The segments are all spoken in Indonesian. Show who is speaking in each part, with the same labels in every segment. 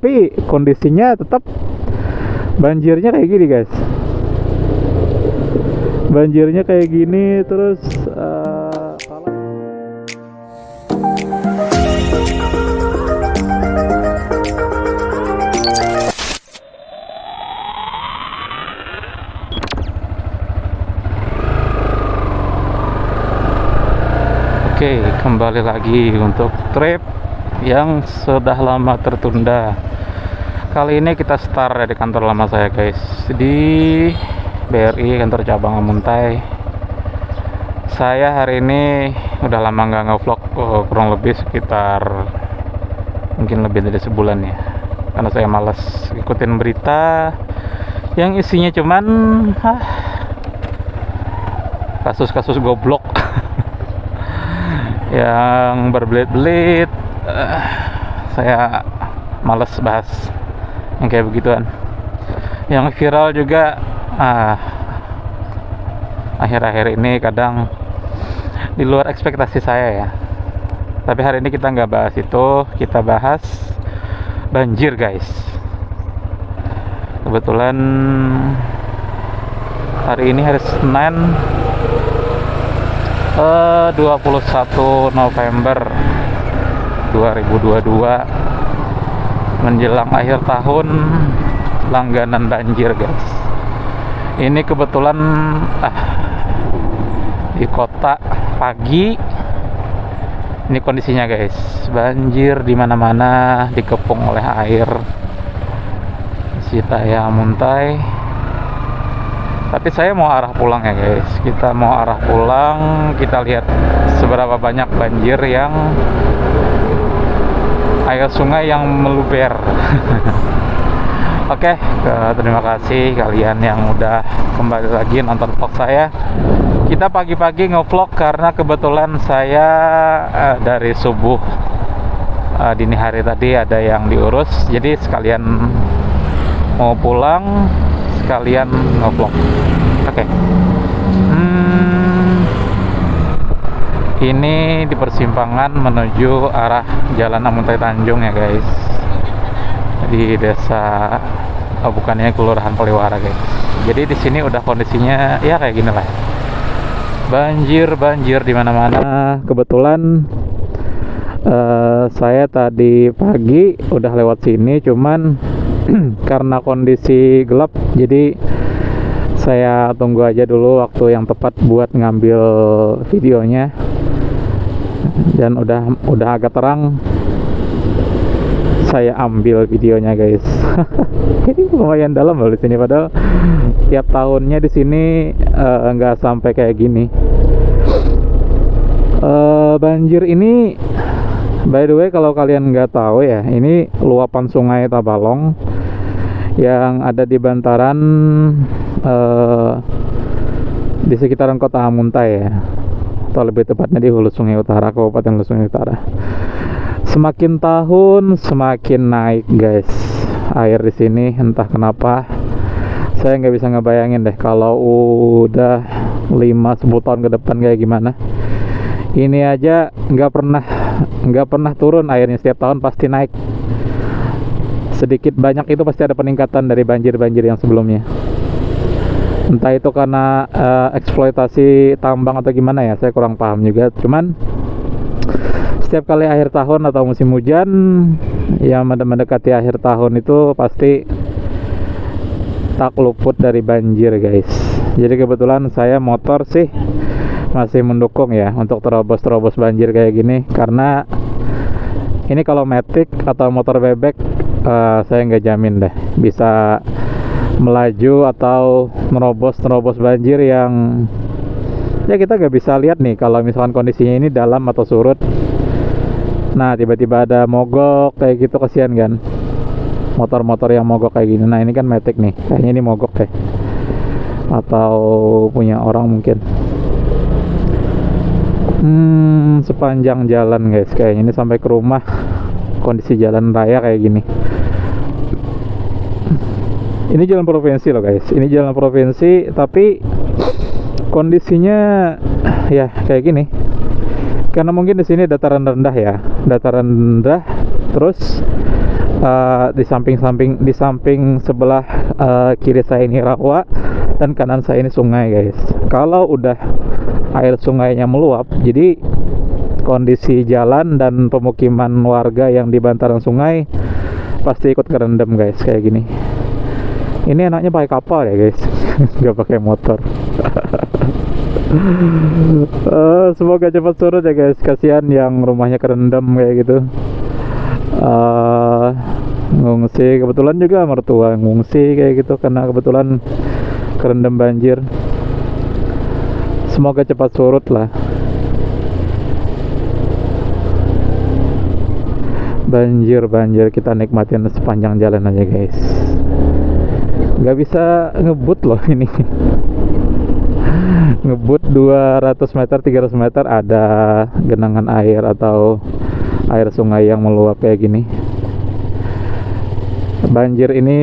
Speaker 1: tapi kondisinya tetap banjirnya kayak gini guys. Banjirnya kayak gini terus Oke, kembali lagi untuk trip yang sudah lama tertunda. Kali ini kita start dari kantor lama saya guys, di BRI kantor cabang Amuntai. Saya hari ini udah lama nggak ngevlog, kurang lebih sekitar mungkin lebih dari sebulan ya, karena saya malas ikutin berita yang isinya cuman kasus-kasus goblok yang berbelit-belit. Saya males bahas yang kayak begituan. Yang viral juga akhir-akhir ini kadang di luar ekspektasi saya ya. Tapi hari ini kita nggak bahas itu, kita bahas banjir guys. Kebetulan hari ini hari Senin 21 November 2022, menjelang akhir tahun, langganan banjir guys. Ini kebetulan di kota pagi ini kondisinya guys, banjir di mana-mana, dikepung oleh air Citaya Amuntai. Tapi saya mau arah pulang ya guys. Kita mau arah pulang, kita lihat seberapa banyak banjir yang air sungai yang meluber. Oke, terima kasih kalian yang udah kembali lagi nonton vlog saya. Kita pagi-pagi ngevlog karena kebetulan saya dari subuh dini hari tadi ada yang diurus, jadi sekalian mau pulang sekalian ngevlog. Oke. Ini di persimpangan menuju arah Jalan Amuntai Tanjung ya guys, di desa bukannya Kelurahan Poliwara guys. Jadi di sini udah kondisinya ya kayak gini lah, banjir di mana-mana. Kebetulan saya tadi pagi udah lewat sini, cuman karena kondisi gelap jadi saya tunggu aja dulu waktu yang tepat buat ngambil videonya. Dan udah agak terang, saya ambil videonya guys. Ini lumayan dalam loh di sini, padahal tiap tahunnya di sini nggak sampai kayak gini. Banjir ini, by the way, kalau kalian nggak tahu ya, ini luapan Sungai Tabalong yang ada di bantaran di sekitaran kota Amuntai ya, atau lebih tepatnya di Hulu Sungai Utara, Kabupaten Hulu Sungai Utara. Semakin tahun semakin naik guys air di sini, entah kenapa. Saya nggak bisa ngebayangin deh kalau udah 5-10 tahun ke depan kayak gimana. Ini aja nggak pernah turun airnya, setiap tahun pasti naik. Sedikit banyak itu pasti ada peningkatan dari banjir-banjir yang sebelumnya. Entah itu karena eksploitasi tambang atau gimana ya, saya kurang paham juga. Cuman setiap kali akhir tahun atau musim hujan yang mendekati akhir tahun itu pasti tak luput dari banjir guys. Jadi kebetulan saya motor sih masih mendukung ya untuk terobos banjir kayak gini, karena ini kalau matic atau motor bebek saya nggak jamin deh bisa melaju atau nerobos banjir yang ya kita nggak bisa lihat nih kalau misalkan kondisinya ini dalam atau surut. Nah tiba-tiba ada mogok kayak gitu, kasihan kan motor-motor yang mogok kayak gini. Nah ini kan matic nih, kayaknya ini mogok deh, atau punya orang mungkin. Sepanjang jalan guys, kayaknya ini sampai ke rumah kondisi jalan raya kayak gini. Ini jalan provinsi loh guys, ini jalan provinsi, tapi kondisinya ya kayak gini karena mungkin di sini dataran rendah ya, dataran rendah, terus di samping sebelah kiri saya ini rawa dan kanan saya ini sungai guys. Kalau udah air sungainya meluap, jadi kondisi jalan dan pemukiman warga yang di bantaran sungai pasti ikut kerendam guys, kayak gini. Ini enaknya pakai kapal ya guys, nggak pakai motor. Semoga cepat surut ya guys, kasihan yang rumahnya kerendam kayak gitu. Ngungsi, kebetulan juga mertua ngungsi kayak gitu karena kebetulan kerendam banjir. Semoga cepat surut lah. Banjir kita nikmatin sepanjang jalan aja guys. Nggak bisa ngebut loh ini. Ngebut 200 meter 300 meter ada genangan air atau air sungai yang meluap kayak gini. Banjir ini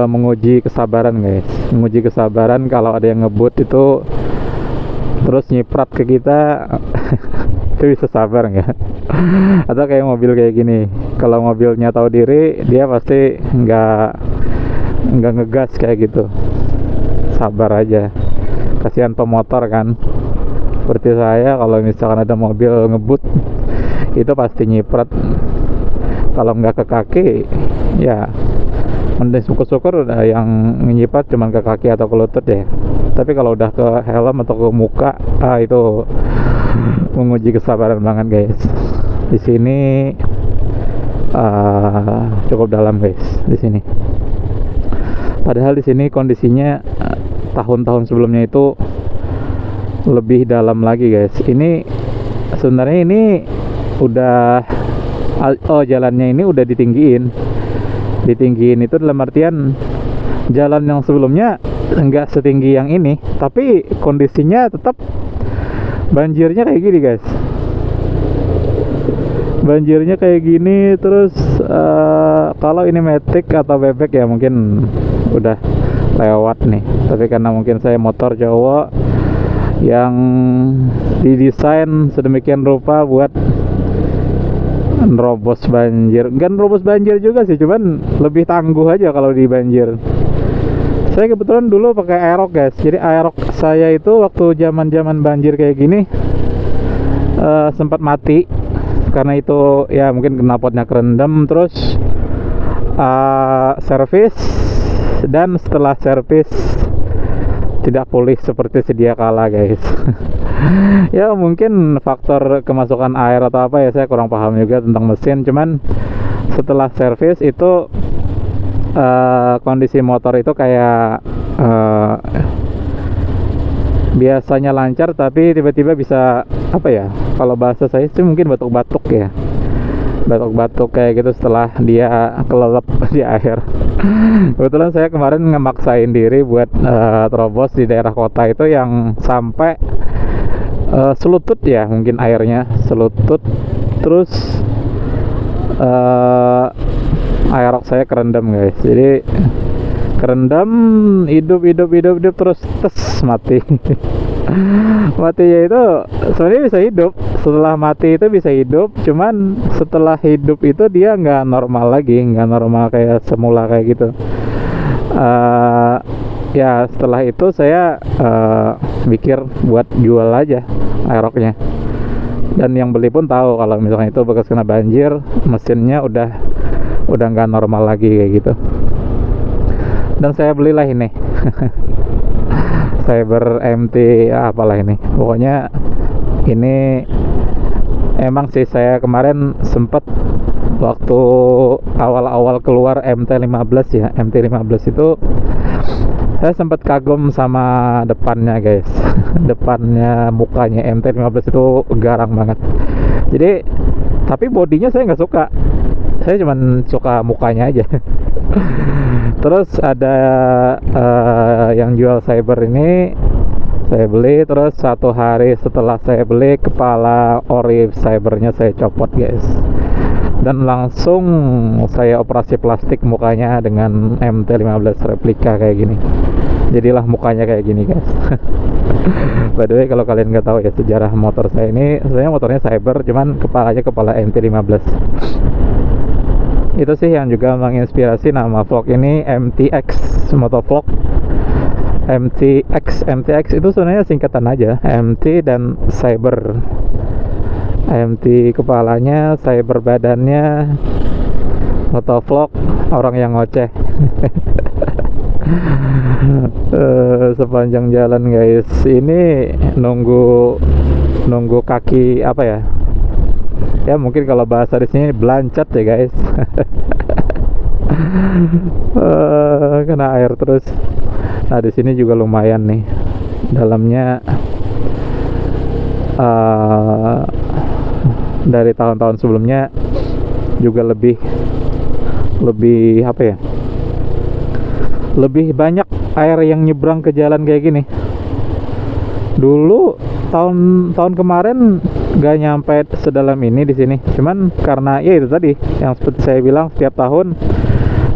Speaker 1: menguji kesabaran guys, menguji kesabaran. Kalau ada yang ngebut itu terus nyiprat ke kita, itu bisa sabar nggak? Atau kayak mobil kayak gini, kalau mobilnya tahu diri dia pasti nggak ngegas kayak gitu, sabar aja. Kasihan pemotor kan, seperti saya kalau misalkan ada mobil ngebut itu pasti nyiprat. Kalau nggak ke kaki ya mending syukur-syukur udah yang nyiprat cuman ke kaki atau ke lutut ya. Tapi kalau udah ke helm atau ke muka, itu menguji kesabaran banget guys. Di sini cukup dalam guys di sini. Padahal di sini kondisinya tahun-tahun sebelumnya itu lebih dalam lagi guys. Ini sebenarnya ini udah jalannya ini udah ditinggiin itu dalam artian jalan yang sebelumnya enggak setinggi yang ini, tapi kondisinya tetap banjirnya kayak gini guys. Banjirnya kayak gini terus. Kalau ini Matic atau bebek ya mungkin udah lewat nih, tapi karena mungkin saya motor Jawa yang didesain sedemikian rupa buat nerobos banjir. Enggak nerobos banjir juga sih, cuman lebih tangguh aja kalau di banjir. Saya kebetulan dulu pakai Aerox guys. Jadi Aerox saya itu waktu zaman banjir kayak gini sempat mati karena itu ya mungkin knalpotnya kerendam. Terus servis, dan setelah servis tidak pulih seperti sedia kala guys. Ya mungkin faktor kemasukan air atau apa ya, saya kurang paham juga tentang mesin. Cuman setelah servis itu kondisi motor itu kayak biasanya lancar tapi tiba-tiba bisa apa ya, kalau bahasa saya sih mungkin batuk-batuk ya, batuk-batuk kayak gitu setelah dia kelelep di air. Kebetulan saya kemarin ngemaksain diri buat terobos di daerah kota itu yang sampai selutut ya, mungkin airnya selutut. Terus Aerox saya kerendam guys. Jadi kerendam hidup terus mati. Matinya itu sebenarnya bisa hidup, setelah mati itu bisa hidup, cuman setelah hidup itu dia nggak normal lagi, nggak normal kayak semula kayak gitu. Ya setelah itu saya mikir buat jual aja Aeroxnya, dan yang beli pun tahu kalau misalnya itu bekas kena banjir mesinnya udah nggak normal lagi kayak gitu. Dan saya belilah ini Cyber MT apalah ini, pokoknya ini emang sih saya kemarin sempet waktu awal-awal keluar MT-15 ya, MT-15 itu saya sempat kagum sama depannya guys. Depannya mukanya MT-15 itu garang banget. Jadi tapi bodinya saya nggak suka, saya cuman suka mukanya aja. Terus ada yang jual Cyber ini saya beli, terus satu hari setelah saya beli kepala ori Cybernya saya copot guys, dan langsung saya operasi plastik mukanya dengan MT-15 replika kayak gini. Jadilah mukanya kayak gini guys. By the way, kalau kalian nggak tahu ya sejarah motor saya ini, sebenarnya motornya Cyber, cuman kepalanya kepala MT-15. Itu sih yang juga menginspirasi nama vlog ini, MTX Motovlog. MTX itu sebenarnya singkatan aja, MT dan Cyber. MT kepalanya, Cyber badannya, Motovlog orang yang ngoceh. Sepanjang jalan guys, ini nunggu kaki apa ya? Ya mungkin kalau bahasa di sini belancat ya guys. Kena air terus. Nah di sini juga lumayan nih dalamnya, dari tahun-tahun sebelumnya juga lebih apa ya, lebih banyak air yang nyebrang ke jalan kayak gini. Dulu tahun kemarin gak nyampe sedalam ini di sini. Cuman karena ya itu tadi yang seperti saya bilang, setiap tahun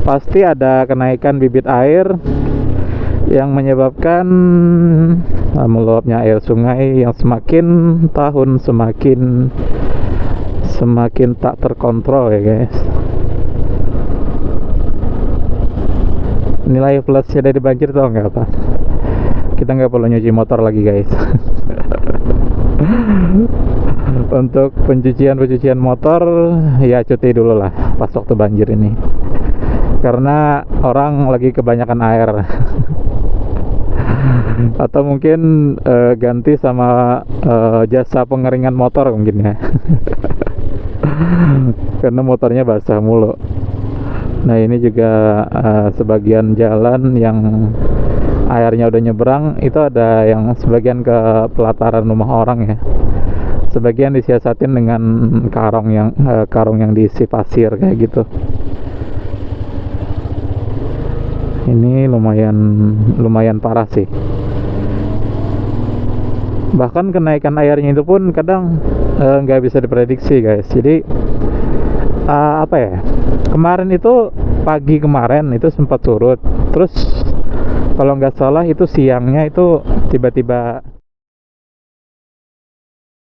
Speaker 1: pasti ada kenaikan bibit air yang menyebabkan meluapnya air sungai yang semakin tahun semakin tak terkontrol ya guys. Nilai plusnya dari banjir tau nggak apa? Kita nggak perlu nyuci motor lagi guys. Untuk pencucian motor ya cuti dulu lah pas waktu banjir ini, karena orang lagi kebanyakan air. Atau mungkin ganti sama jasa pengeringan motor mungkin ya. Karena motornya basah mulu. Nah ini juga sebagian jalan yang airnya udah nyebrang, itu ada yang sebagian ke pelataran rumah orang ya, sebagian disiasatin dengan karung yang diisi pasir kayak gitu. Ini lumayan parah sih. Bahkan kenaikan airnya itu pun kadang nggak bisa diprediksi guys. Jadi apa ya, kemarin itu pagi kemarin itu sempat surut, terus kalau nggak salah itu siangnya itu tiba-tiba